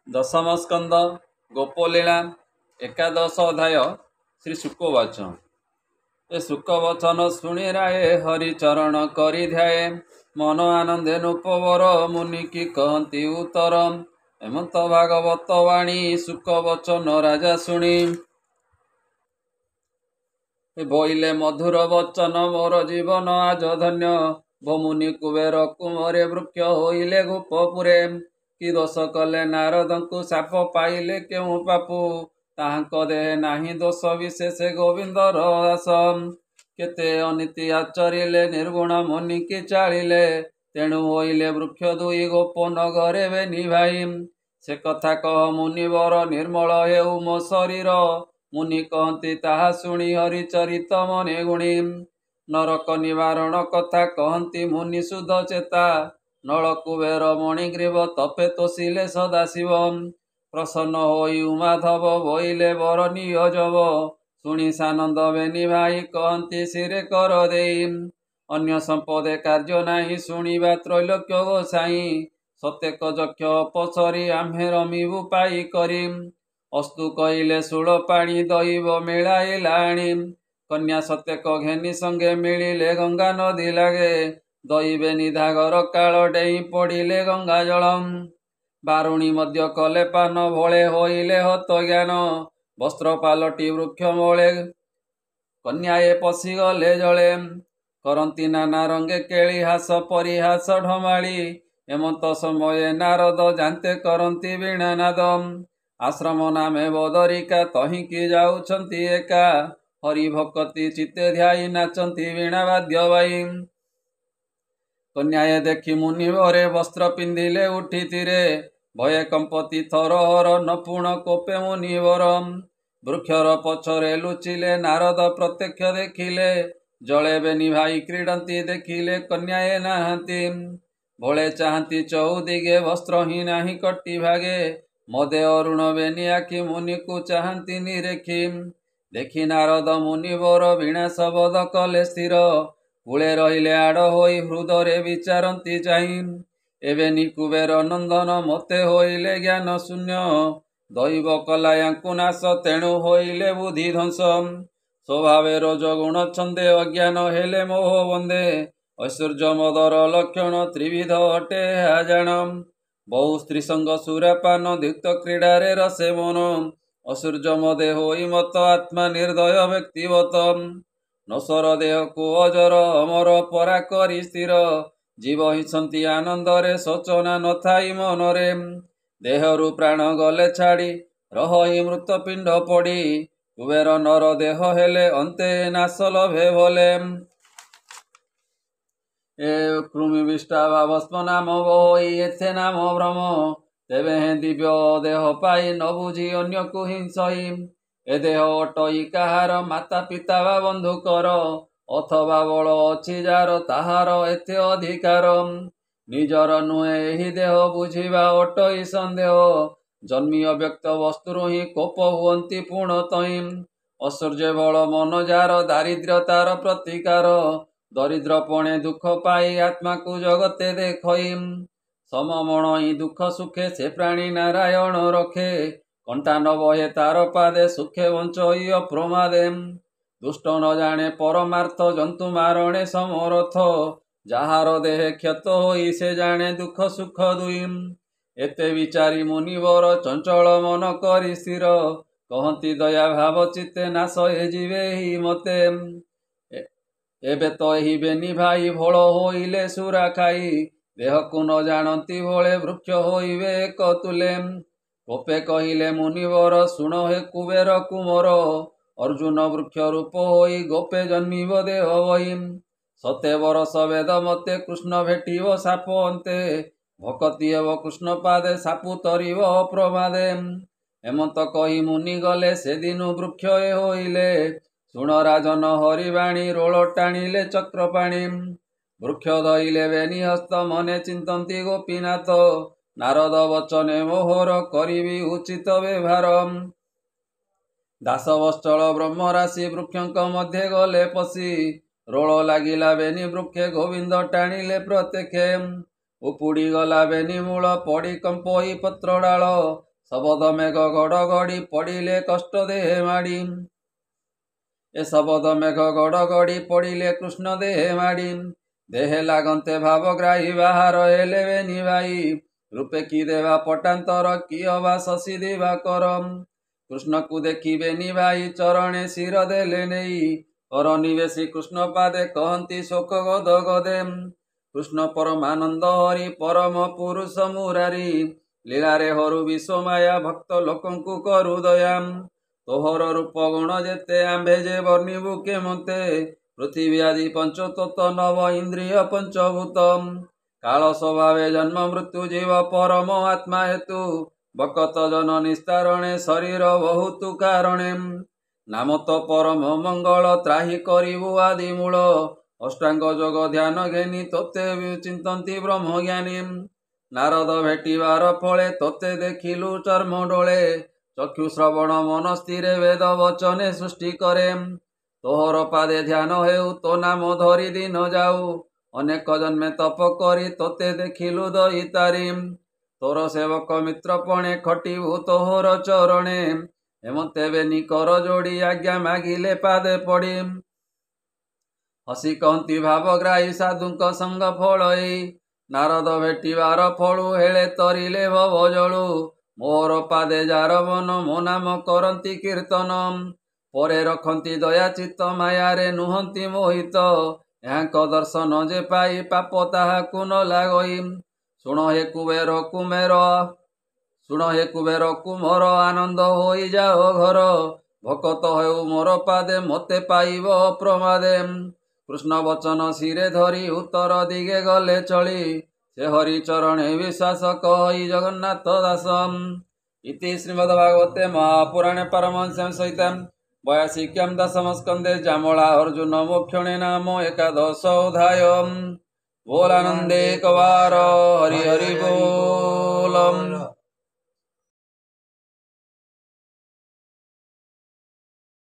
दशम स्कंद गोपलीला एकादश अध्याय श्री शुकवचन। ए शुकवचन शुणी राय हरिचरण करि ध्याये मन आनंदे नुपवर मुनि की कहती उत्तर हेमंत भागवत वाणी शुकवचन राजा शुणी बोइले मधुर वचन मोर जीवन आज धन्य भमुनि कुबेर कुमरे वृक्ष होइले गोपपुरे कि दोष कले नारदंकु साप पाइले केउ पापु ताहांक देहे नाही दोष विशेष गोविंदर दास केते अनीति आचरिले निर्गुण मुनि की चालिले तेणु होइले वृक्ष दुई गोप नगरे बेनी भाई से कथा कह मुनिवर निर्मल हेउ मो शरीर मुनि कहती ताहा शुणी हरिचरित मने गुणी नरक निवारण कथा कहती मुनि सुध चेता नल कुबेर मणिग्रीव तपे तोषिले सदाशिव प्रसन्न होई उमाधव बोइले वर नियोजव शुणी सानंद बेनी भाई कहती सिरे कर देई अन्य संपदे कार्य नाही शुणिबा त्रैलोक्य गोसाई सतेक यक्ष अपसरी आम्हे रमिबु पाई करी अस्तु कहिले शूल पाणी दैव मिलाइलाणी कन्या सतेक घेनी संगे मिलिले गंगा नदी लागे दैवे निधागर काल डेई पड़िले गंगा जलम बारुणी मध्य कले पान भोले होइले हत ज्ञान वस्त्र पालटी वृक्ष मोले कन्याए पशिगले जले करती नाना रंगे केली हास परिहास ढमाली हेमंत समय नारद जानते करती वीणानादम आश्रम नामे बदरिका तहिकी जाउछंती एका हरि भक्ति चित्ते ध्याई नाचंती वीणा वाद्य बाई कन्याए देखी मुनिवरे वस्त्र पिंधिले उठितिरे भये कंपति थरहर नपुण कोपे मुनिवर वृक्षर पछरे लुचिले नारद प्रत्यक्ष देखिले जले बेनी भाई क्रीडंती देखिले कन्याए नाहंती भोले चाहती चौदिगे वस्त्र ही नाही कट्टी भागे मदे अरुण बेनी आखि मुनि को चाहती निरेखी देखी नारद मुनिवर वीणा शबद कले स्थिर कूले रहिले आड़ होई हृदय विचारती चाहि एबेनी कुबेर नंदन मते होइले ज्ञान शून्य दैव कला यांकु नाश तेणु होइले बुद्धि ध्वंस स्वभावे रजगुण छंदे अज्ञान हेले मोह बंदे ऐश्वर्य मदर लक्षण त्रिविध अटे आजाण बहु स्त्री संग सुरापान दीक्त क्रीडारे रसे मन ऐश्वर्य मदे होई मत आत्मा निर्दय व्यक्तिवत नसर देह को अजर अमर परा करी स्थिर जीव हिंसती आनंदरे सोचना नथाई मनरे देहरु प्राण गले छाड़ी रही मृत पिंड पड़ी कुबेर नर देह हेले अंते नाश लभे भले ए कृमि विष्टा भस्म नाम बहोई एथे नाम भ्रम तेबे हे दिव्य देह पाई न बुझी अन्य को हिंसई ए देह अटई काहार माता पिता बा बंधुकर अथवा बल अछि जार ताहार एथे अधिकार निजर नुहे एही देह बुझिबा अटई संदेह जन्मीय व्यक्त वस्तुरु ही कोप हुअंती पूर्ण तई ऐश्वर्य बल मन जार दारिद्र्य तार प्रतिकार दरिद्र पणे दुख पाई आत्मा को जगते देखई सममण ही दुख सुखे से प्राणी नारायण रखे कंटा न बहे तार पादे सुखे वंचय प्रमादे दुष्ट न जाने परमार्थ जंतु मारणे समरथ जाहार देहे क्षत होई से जाने दुख सुख दुई एते विचारी मुनिवर चंचल मन करी स्थिर कहती दया भाव चित्ते नाश हे जीवे ही मते एबे तो ही बेनी भाई भोल होइले सुरा खाई देह को न जानती भोले वृक्ष होइबे एक तुले कोपे कहिले मुनिवर शुण हे कुबेर कुमर अर्जुन वृक्ष रूप होई गोपे जन्मीब देह वही सते बरस वेद मते कृष्ण भेटिब साप अंते भक्ति हेब कृष्ण पादे सापु तरिब प्रमादे हेमंत कही मुनि गले से दिनु वृक्ष ए होइले शुण राजन हरिवाणी रोल टाणिले चक्रपाणी वृक्ष धइले बेनी हस्त मने चिंतती गोपीनाथ नारद वचने मोहर करिबी उचित व्यवहार दास वत्सल ब्रह्म राशि वृक्षक मध्य गले पशि रोल लागिला बेनी वृक्षे गोविंद टाणिले प्रत्यक्षे उपुड़ी गला बेनी मूल पड़ी कंपई पत्र डाल ଶବଦ ମେଘ ଗଡ଼ଗଡ଼ି ପଡ଼ିଲେ କଷ୍ଟ ଦେହେ ମାଡ଼ି। ଏ ଶବଦ ମେଘ ଗଡ଼ଗଡ଼ି ପଡ଼ିଲେ କୃଷ୍ଣ ଦେହେ ମାଡ଼ି। ଦେହେ ଲାଗନ୍ତେ ଭାବଗ୍ରାହୀ ବାହାର ହେଲେ ବେନି ଭାଇ। ରୂପେ କି ଦେବା ପଟାନ୍ତର କି ଅବା ଶଶୀ ଦିବା କର। କୃଷ୍ଣକୁ ଦେଖିବେନି ଭାଇ ଚରଣେ ଶିର ଦେଲେ ନେଇ। କର ନିବେଶୀ କୃଷ୍ଣ ପାଦେ କହନ୍ତି ଶୋକ ଗଦ ଗଦେ। କୃଷ୍ଣ ପରମାନନ୍ଦ ହରି ପରମ ପୁରୁଷ ମୁରାରୀ। ଲୀଳାରେ ହରୁ ବିଶ୍ୱମାୟା ଭକ୍ତ ଲୋକଙ୍କୁ କରୁ ଦୟା। ତୋହର ରୂପ ଗୁଣ ଯେତେ ଆମ୍ଭେ ଯେ ବର୍ଣ୍ଣିବୁ କେମତେ। ପୃଥିବୀ ଆଦି ପଞ୍ଚତତ୍ତ୍ୱ ନବ ଇନ୍ଦ୍ରିୟ ପଞ୍ଚଭୂତ। କାଳ ସ୍ୱଭାବେ ଜନ୍ମ ମୃତ୍ୟୁ ଜୀବ ପରମ ଆତ୍ମା ହେତୁ। ବକତ ଜନ ନିସ୍ତାରଣେ ଶରୀର ବହୁତୁ କାରଣେ। ନାମ ତ ପରମ ମଙ୍ଗଳ ତ୍ରାହି କରିବୁ ଆଦି ମୂଳ। ଅଷ୍ଟାଙ୍ଗ ଯୋଗ ଧ୍ୟାନ ଘେନି ତୋତେ ଚିନ୍ତନ୍ତି ବ୍ରହ୍ମଜ୍ଞାନୀ। ନାରଦ ଭେଟିବାର ଫଳେ ତୋତେ ଦେଖିଲୁ ଚର୍ମ ଡୋଳେ। ଚକ୍ଷୁ ଶ୍ରବଣ ମନ ସ୍ଥିରେ ବେଦ ବଚନେ ସୃଷ୍ଟି କରେ। ତୋହର ପାଦେ ଧ୍ୟାନ ହେଉ ତୋ ନାମ ଧରି ଦିନ ଯାଉ। ଅନେକ ଜନ୍ମେ ତପ କରି ତୋତେ ଦେଖିଲୁ ଦଇତାରି। ତୋର ସେବକ ମିତ୍ର ପଣେ ଖଟିବୁ ତୋହର ଚରଣେ। ହେମନ୍ତେ ବେନି କର ଯୋଡ଼ି ଆଜ୍ଞା ମାଗିଲେ ପାଦେ ପଡ଼ି। ହସି କହନ୍ତି ଭାବଗ୍ରାହୀ ସାଧୁଙ୍କ ସଙ୍ଗ ଫଳ ଏଇ। ନାରଦ ଭେଟିବାର ଫଳୁ ହେଳେ ତରିଲେ ଭବ ଜଳୁ। ମୋହର ପାଦେ ଯାର ମନ ମୋ ନାମ କରନ୍ତି କୀର୍ତ୍ତନ। ପରେ ରଖନ୍ତି ଦୟା ଚିତ୍ତ ମାୟାରେ ନୁହନ୍ତି ମୋହିତ। ଏହାଙ୍କ ଦର୍ଶନ ଯେ ପାଇ ପାପ ତାହାକୁ ନ ଲାଗଇ। ଶୁଣ ହେ କୁବେର କୁମର ଆନନ୍ଦ ହୋଇଯାଅ ଘର। ଭକତ ହେଉ ମୋର ପାଦେ ମୋତେ ପାଇବ ଅପ୍ରମାଦେ। କୃଷ୍ଣ ବଚନ ଶିରେ ଧରି ଉତ୍ତର ଦିଗେ ଗଲେ ଚଳି। ସେ ହରି ଚରଣେ ବିଶ୍ୱାସ କହି ଜଗନ୍ନାଥ ଦାସ। ଇତି ଶ୍ରୀମଦ୍ଭାଗବତେ ମହାପୁରାଣେ ପାରମହଂସ୍ୟାଂ ସହିତାଂ 82 ଦଶମ ସ୍କନ୍ଧେ ଜାମଳା ଅର୍ଜୁନ ମୋକ୍ଷଣେ ନାମ ଏକାଦଶ ଅଧ୍ୟାୟ। बोलानंदे कवार हरि हरि बोलम।